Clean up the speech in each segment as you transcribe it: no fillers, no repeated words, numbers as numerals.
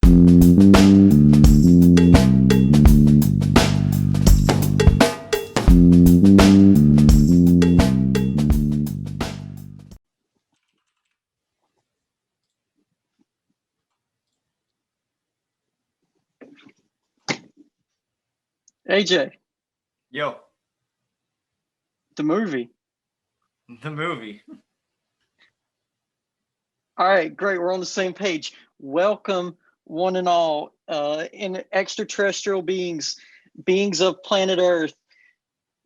AJ, Yo, the movie. the movie. All right, great. We're on the same page. Welcome, one and all, in extraterrestrial beings, beings of planet Earth,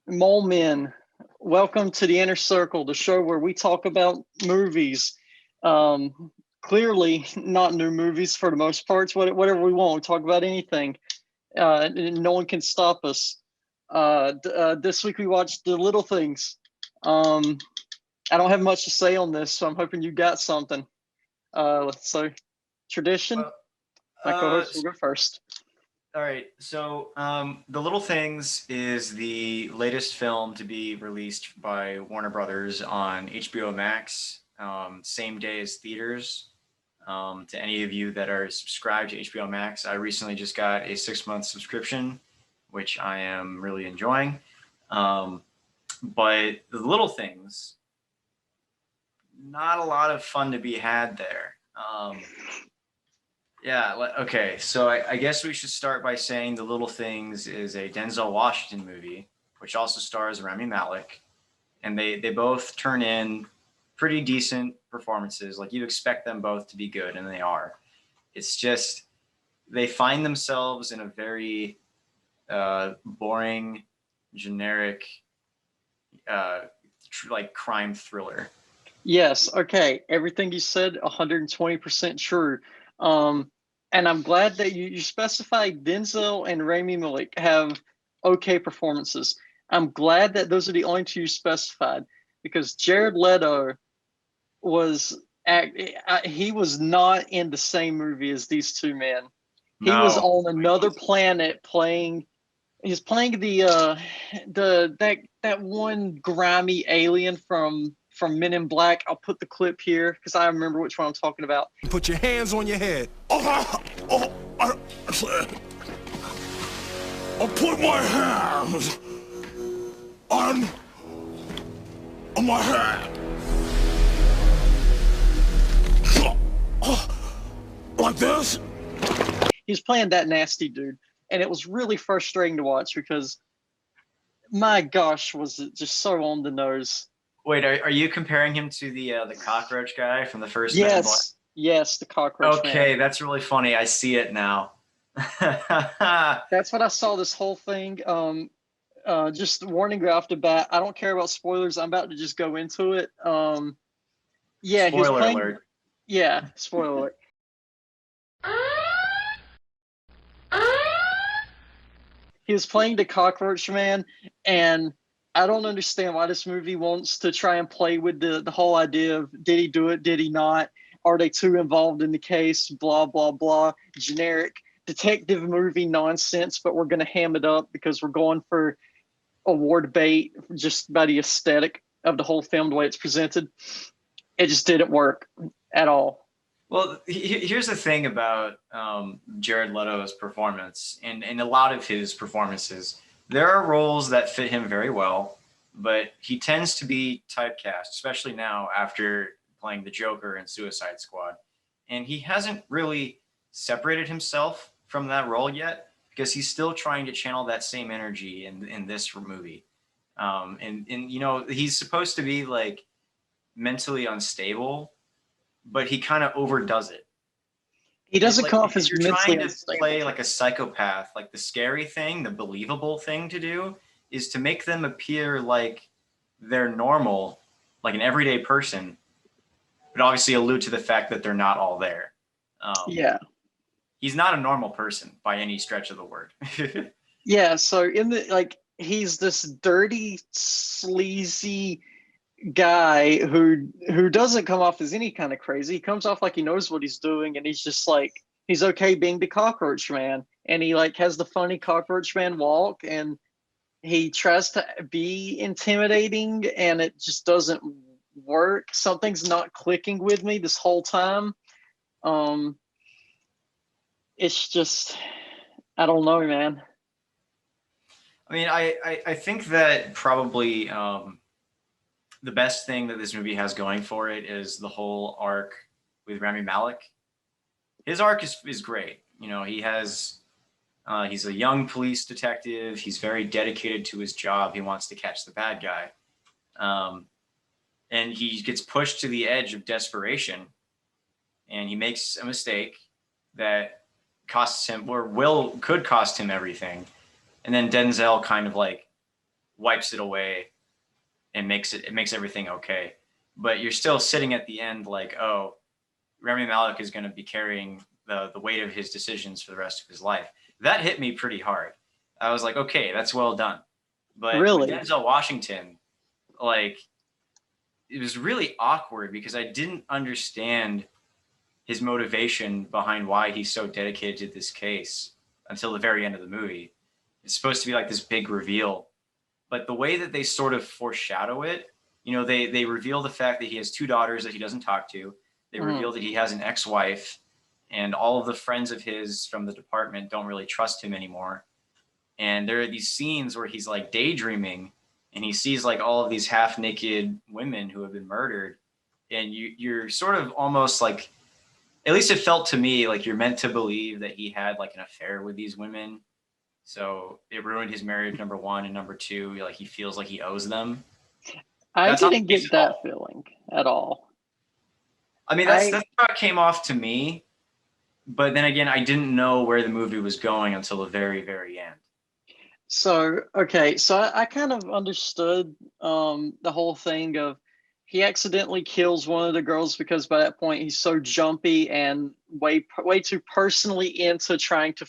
mole men. Welcome to the Inner Circle, the show where we talk about movies. Clearly, not new movies for the most part. Whatever we want, we talk about anything. No one can stop us. This week we watched The Little Things. I don't have much to say on this, so I'm hoping you got something. So tradition, Well, my co-host will go first. all right. So, The Little Things is the latest film to be released by Warner Brothers on HBO Max, same day as theaters. To any of you that are subscribed to HBO Max, I recently just got a 6-month subscription, which I am really enjoying. But The Little Things, not a lot of fun to be had there. Okay. So I guess we should start by saying The Little Things is a Denzel Washington movie, which also stars Rami Malek, and they both turn in pretty decent performances. Like you'd expect them both to be good, and they are. It's just they find themselves in a very boring, generic, like crime thriller. Yes, okay. Everything you said, 120% true. And I'm glad that you specified Denzel and Rami Malek have okay performances. I'm glad that those are the only two you specified because Jared Leto was he was not in the same movie as these two men. He was No, on another planet playing. He's playing that one grimy alien from Men in Black. I'll put the clip here because I remember which one I'm talking about. Put your hands on your head. I'll put my hands on my head. Like this? He's playing that nasty dude, and it was really frustrating to watch because, my gosh, was it just so on the nose. Wait, are you comparing him to the cockroach guy from the first Men in Black? Yes, the cockroach Okay, man. that's really funny. I see it now. That's what I saw this whole thing. Just warning you off the bat. I don't care about spoilers. I'm about to just go into it. Yeah, he was Spoiler playing. alert. Yeah, spoiler alert. He was playing the cockroach man, and I don't understand why this movie wants to try and play with the whole idea of did he do it, did he not? Are they too involved in the case? Blah, blah, blah. Generic detective movie nonsense, but we're going to ham it up because we're going for award bait just by the aesthetic of the whole film, the way it's presented. It just didn't work at all. Well, here's the thing about Jared Leto's performance, and a lot of his performances. There are roles that fit him very well, but he tends to be typecast, especially now after playing the Joker in Suicide Squad. And he hasn't really separated himself from that role yet because he's still trying to channel that same energy in this movie. And you know, he's supposed to be like mentally unstable, but he kind of overdoes it. He doesn't Like come off if as you're mentally trying to unstable. play like a psychopath, like the scary thing, the believable thing to do is to make them appear like they're normal, like an everyday person, but obviously allude to the fact that they're not all there. Yeah. He's not a normal person by any stretch of the word. Yeah, so in the he's this dirty, sleazy guy who doesn't come off as any kind of crazy. He comes off like he knows what he's doing, and he's just like he's okay being the cockroach man, and he like has the funny cockroach man walk, and he tries to be intimidating, and it just doesn't work. Something's not clicking with me this whole time. it's just, I don't know, man. I mean, I think that probably the best thing that this movie has going for it is the whole arc with Rami Malek. His arc is great. You know, he's a young police detective. He's very dedicated to his job. He wants to catch the bad guy. And he gets pushed to the edge of desperation, and he makes a mistake that costs him, or could cost him everything. And then Denzel kind of like wipes it away and makes everything okay. But you're still sitting at the end like, oh, Rami Malek is going to be carrying the weight of his decisions for the rest of his life. That hit me pretty hard. I was like, okay, that's well done. But with Really? Denzel Washington, like, it was really awkward because I didn't understand his motivation behind why he's so dedicated to this case until the very end of the movie. It's supposed to be like this big reveal, but the way that they sort of foreshadow it, you know, they reveal the fact that he has two daughters that he doesn't talk to. They reveal that he has an ex-wife, and all of the friends of his from the department don't really trust him anymore. And there are these scenes where he's like daydreaming, and he sees like all of these half-naked women who have been murdered, and you're sort of almost like, at least it felt to me like you're meant to believe that he had like an affair with these women. So it ruined his marriage, number one, and number two, like he feels like he owes them. I That's not the didn't case get at that all. feeling at all. I mean, that's how it came off to me. But then again, I didn't know where the movie was going until the very, very end. So, okay, so I kind of understood the whole thing of he accidentally kills one of the girls because by that point he's so jumpy and way too personally into trying to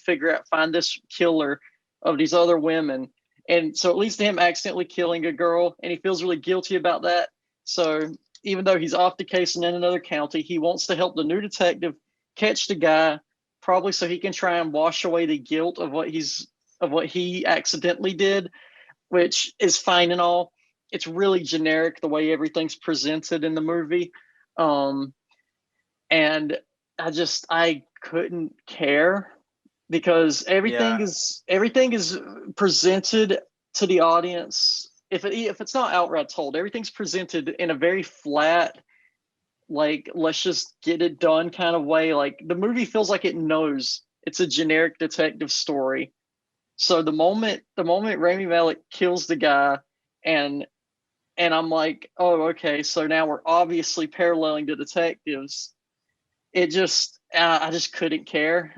find this killer of these other women. And so it leads to him accidentally killing a girl, and he feels really guilty about that. So even though he's off the case and in another county, he wants to help the new detective catch the guy, probably so he can try and wash away the guilt of what he accidentally did, which is fine and all. It's really generic the way everything's presented in the movie. Um, and I couldn't care because Yeah. everything is presented to the audience. If it's not outright told, everything's presented in a very flat, like, let's just get it done kind of way. Like the movie feels like it knows it's a generic detective story. So the moment Rami Malek kills the guy, and I'm like, oh, okay, so now we're obviously paralleling the detectives. I just couldn't care.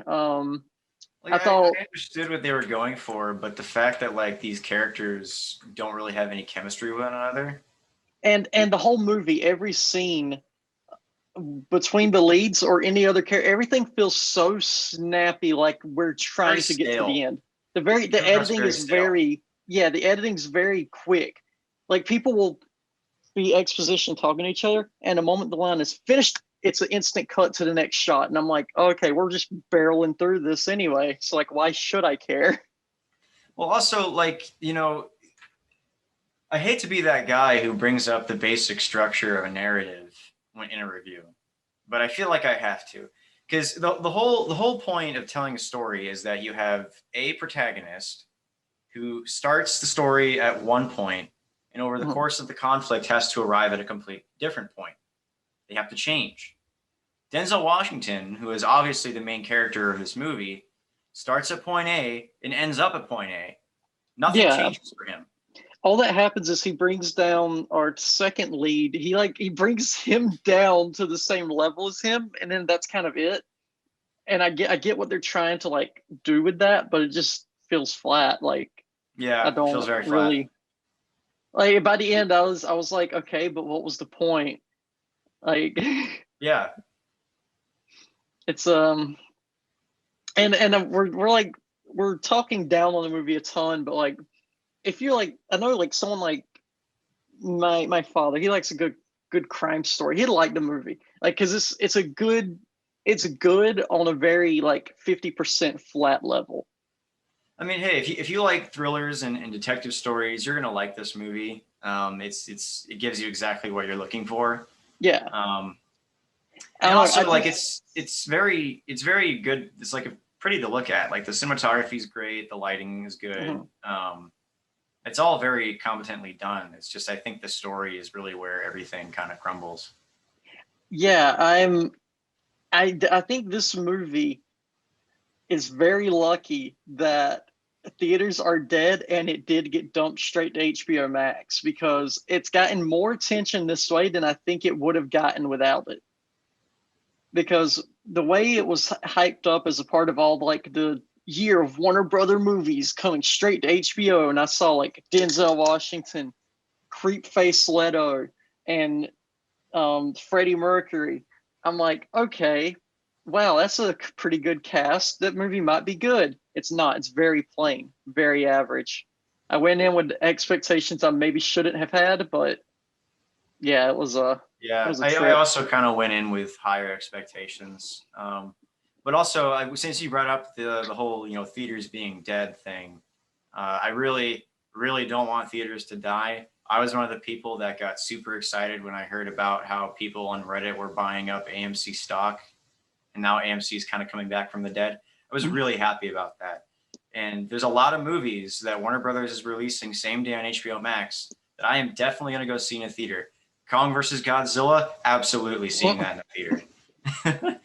Like I thought, I understood what they were going for, but the fact that like these characters don't really have any chemistry with one another. and the whole movie, every scene between the leads or any other character, everything feels so snappy, like we're Very trying to get to the stale. end. It The came across editing very is stale. the editing's very quick. Like people will be exposition talking to each other, and the moment the line is finished, it's an instant cut to the next shot, and I'm like, okay, we're just barreling through this anyway. So like, why should I care? Well, also like, you know, I hate to be that guy who brings up the basic structure of a narrative when in a review, but I feel like I have to, because the whole point of telling a story is that you have a protagonist who starts the story at one point, and over the course of the conflict has to arrive at a complete different point. They have to change. Denzel Washington, who is obviously the main character of this movie, starts at point A and ends up at point A. Nothing Yeah, changes for him. all that happens is he brings down our second lead. He brings him down to the same level as him, and then that's kind of it. And I get what they're trying to like do with that, but it just feels flat. Like I Yeah, it feels don't very flat. really like by the end I was like, okay, but what was the point? Like Yeah. it's and we're like we're talking down on the movie a ton, but like if you're like, I know like someone like my father, he likes a good crime story. He'd like the movie, like, because it's good on a very like 50% flat level. I mean, hey, if you like thrillers and detective stories, you're gonna like this movie. It gives you exactly what you're looking for. Yeah, Um, I and don't know. I also like just it's very good. It's like a pretty to look at. Like the cinematography is great, the lighting is good. Mhm. It's all very competently done. It's just I think the story is really where everything kind of crumbles. Yeah, I think this movie is very lucky that theaters are dead and it did get dumped straight to HBO Max, because it's gotten more attention this way than I think it would have gotten without it. Because the way it was hyped up as a part of all like the year of Warner Brother movies coming straight to HBO, and I saw like Denzel Washington, Creep Face Leto, and Freddie Mercury. I'm like, okay, wow, that's a pretty good cast. That movie might be good. It's not. It's very plain, very average. I went in with expectations I maybe shouldn't have had, but yeah, it was a Yeah, I trip. also kind of went in with higher expectations. But also, since you brought up the whole theaters being dead thing, I really don't want theaters to die. I was one of the people that got super excited when I heard about how people on Reddit were buying up AMC stock, and now AMC is kind of coming back from the dead. I was really happy about that. And there's a lot of movies that Warner Brothers is releasing same day on HBO Max that I am definitely going to go see in a theater. Kong versus Godzilla, absolutely seeing that in a theater.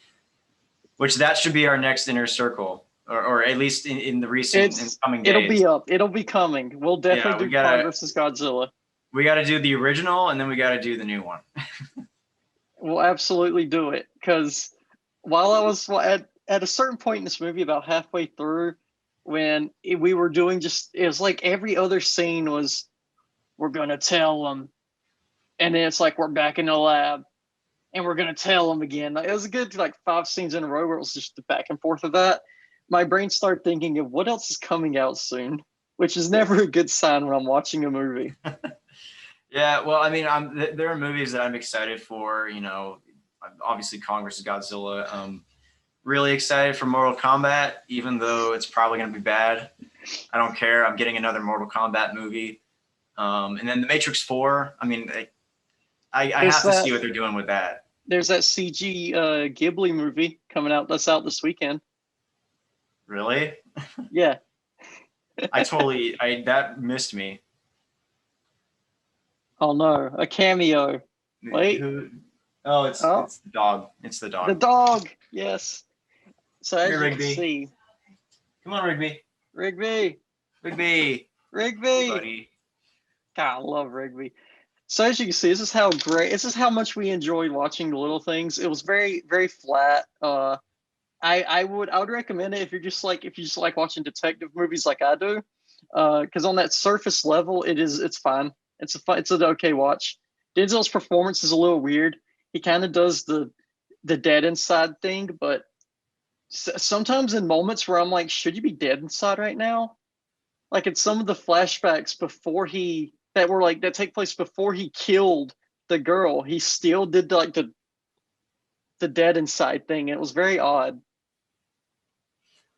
Which that should be our next inner circle, or at least in the recent in coming days. It'll be up. It'll be coming. We'll definitely do Kong versus Godzilla. We got to do the original, and then we got to do the new one. We'll absolutely do it, because while I was at a certain point in this movie, about halfway through, when we were doing it was like every other scene was, we're gonna tell them, and then it's like we're back in the lab, and we're gonna tell them again. It was a good like 5 scenes in a row where it was just the back and forth of that. My brain started thinking of what else is coming out soon, which is never a good sign when I'm watching a movie. Yeah, well, I mean, there are movies that I'm excited for. Obviously, Kong versus Godzilla. Really excited for Mortal Kombat, even though it's probably going to be bad. I don't care. I'm getting another Mortal Kombat movie. And then The Matrix 4. I mean, I have to see what they're doing with that. There's that CG Ghibli movie coming out that's out this weekend. Really? Yeah. That missed me. Oh no, a cameo. Wait. It's the dog. It's the dog. The dog. Yes. So as Here, you can see. Come on, Rigby. Rigby. Rigby. Rigby. Hey, buddy. God, I love Rigby. So as you can see, this is how much we enjoyed watching The Little Things. It was very, very flat. I would recommend it if you just like watching detective movies like I do. Because on that surface level, it's fine. It's an okay watch. Denzel's performance is a little weird. He kind of does the dead inside thing, but sometimes in moments where I'm like, should you be dead inside right now? Like in some of the flashbacks that take place before he killed the girl, he still did the dead inside thing. It was very odd.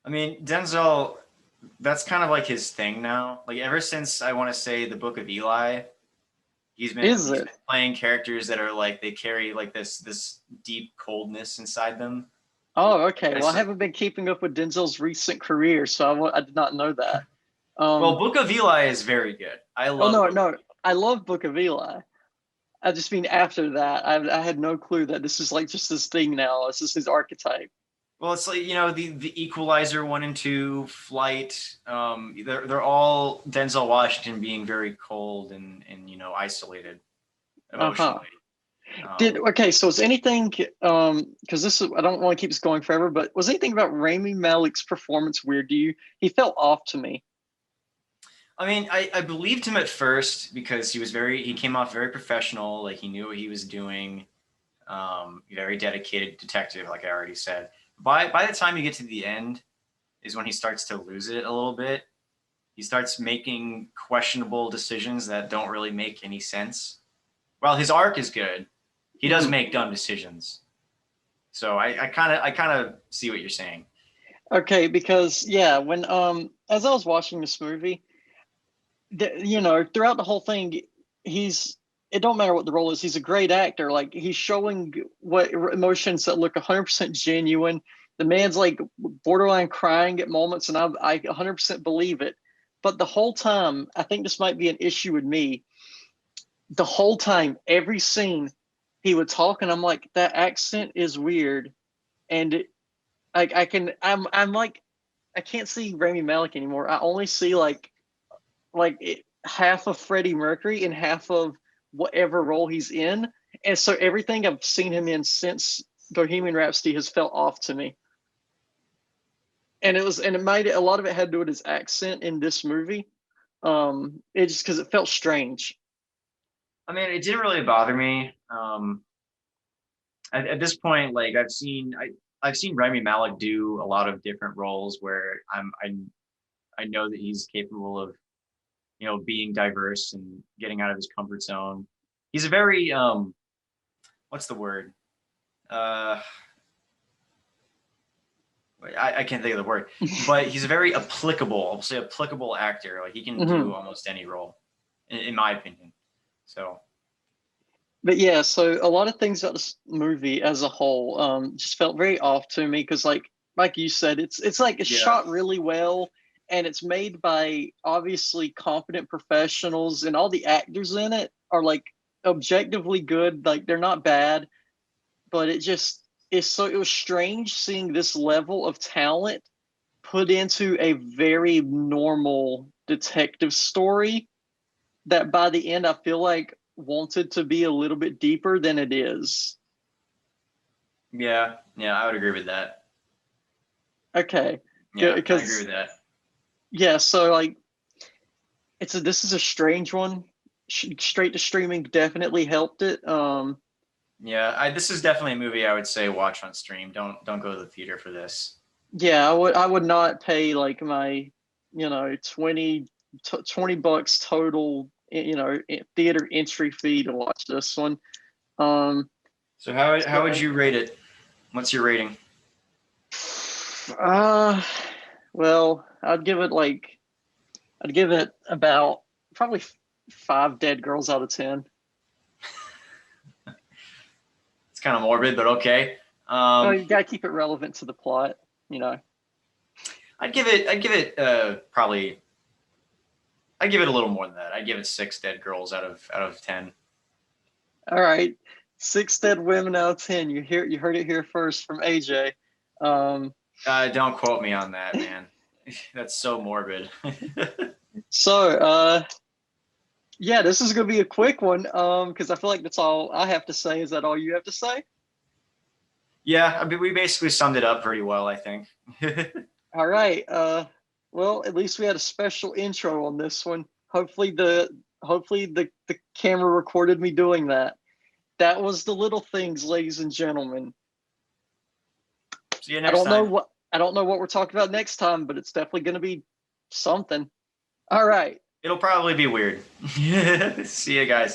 I mean, Denzel, that's kind of like his thing now. Like ever since I want to say the Book of Eli, he's been playing characters that are like they carry like this deep coldness inside them. Oh, okay. Well, I haven't been keeping up with Denzel's recent career, so I did not know that. Well, Book of Eli is very good. I love. Oh no, I love Book of Eli. I just mean after that, I had no clue that this is like just this thing now. This is his archetype. Well, it's like the Equalizer 1 and 2, Flight. They're all Denzel Washington being very cold and isolated emotionally. So was anything because I don't want to keep this going forever, but was anything about Rami Malek's performance weird to you? He felt off to me. I mean, I believed him at first because he came off very professional, like he knew what he was doing, very dedicated detective, like I already said. By the time you get to the end is when he starts to lose it a little bit. He starts making questionable decisions that don't really make any sense. While his arc is good, he does make dumb decisions. So I kind of see what you're saying. Okay, because when as I was watching this movie, throughout the whole thing, it don't matter what the role is. He's a great actor. Like he's showing what emotions that look 100% genuine. The man's like borderline crying at moments, and I 100% believe it. But the whole time, I think this might be an issue with me. The whole time, every scene, he would talk, and I'm like, that accent is weird, and I'm like, I can't see Rami Malek anymore. I only see half of Freddie Mercury and half of whatever role he's in, and so everything I've seen him in since Bohemian Rhapsody has felt off to me. And it made it, a lot of it had to do with his accent in this movie. It just because it felt strange. I mean, it didn't really bother me. At this point, like I've seen Rami Malek do a lot of different roles where I know that he's capable of, you know, being diverse and getting out of his comfort zone. He's a very what's the word? I can't think of the word, but he's a very applicable, I'll say applicable actor. Like he can do almost any role, in my opinion. So, but yeah, so a lot of things about this movie as a whole just felt very off to me because, like you said, it's like it's shot really well, and it's made by obviously competent professionals, and all the actors in it are like objectively good. Like they're not bad, but it was strange seeing this level of talent put into a very normal detective story that by the end I feel like wanted to be a little bit deeper than it is. Yeah, I would agree with that. Okay. Yeah, I agree with that. Yeah, so like this is a strange one. Straight to streaming definitely helped it. Yeah, this is definitely a movie I would say watch on stream. Don't go to the theater for this. Yeah, I would not pay like my, you know, $20 total, you know, theater entry fee to watch this one. So how would you rate it? What's your rating? Well, I'd give it about probably 5 dead girls out of 10. Kind of morbid, but okay. Well, you gotta keep it relevant to the plot, you know. I'd give it probably. I'd give it a little more than that. I'd give it 6 dead girls out of 10. All right, 6 dead women out of 10. You heard it here first from AJ. Don't quote me on that, man. That's so morbid. So, yeah, this is gonna be a quick one, because I feel like that's all I have to say. Is that all you have to say? Yeah, I mean, we basically summed it up pretty well, I think. All right. Well, at least we had a special intro on this one. Hopefully the camera recorded me doing that. That was The Little Things, ladies and gentlemen. See you next time. I don't know what we're talking about next time, but it's definitely going to be something. All right. It'll probably be weird. See you guys.